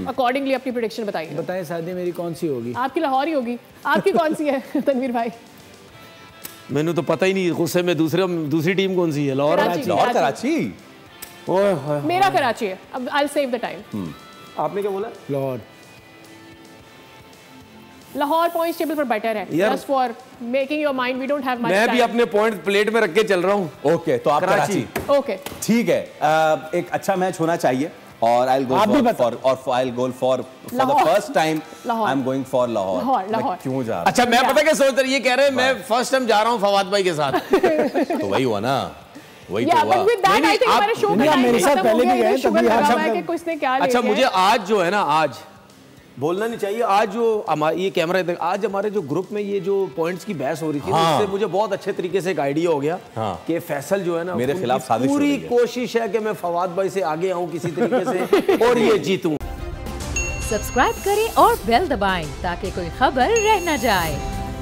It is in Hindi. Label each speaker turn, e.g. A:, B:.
A: अकॉर्डिंगली अपनी प्रेडिक्शन बताइए।
B: बताएं शादी मेरी कौन सी होगी?
A: आपकी लाहौर ही होगी। आपकी कौन सी है तनवीर भाई?
C: मैंने तो पता ही नहीं गुस्से में दूसरी टीम कौन सी है? लाहौर
D: कराची।
A: मेरा कराची है। अब I will save the time.
D: आपने क्या बोला?
B: लाहौर।
A: लाहौर पॉइंट्स टेबल पर बेटर है। Just for making your mind, we don't have much time.
C: मैं भी अपने पॉइंट प्लेट में रख के चल रहा हूं।
D: ओके, तो आप कराची।
A: ओके,
D: ठीक है। एक अच्छा मैच होना चाहिए और I will go for the first time I am going for Lahore. क्यों जा रहा?
C: अच्छा, मैं पता क्या सोच रही, ये कह रहे हैं मैं फर्स्ट टाइम जा रहा हूं फवाद भाई के साथ।
D: तो वही हुआ ना, वही तो हुआ।
B: मेरे साथ पहले भी गए तभी।
C: अच्छा, मुझे आज जो है ना, आज बोलना नहीं चाहिए, आज जो ये कैमरा आज हमारे जो ग्रुप में ये जो पॉइंट्स की बहस हो रही थी, उससे मुझे बहुत अच्छे तरीके से एक आइडिया हो गया कि फैसल जो है ना
D: मेरे खिलाफ साजिश
C: पूरी कोशिश है कि मैं फवाद भाई से आगे आऊं किसी तरीके से और ये जीतूं।
E: सब्सक्राइब करें और बेल दबाएं ताकि कोई खबर रह न जाए।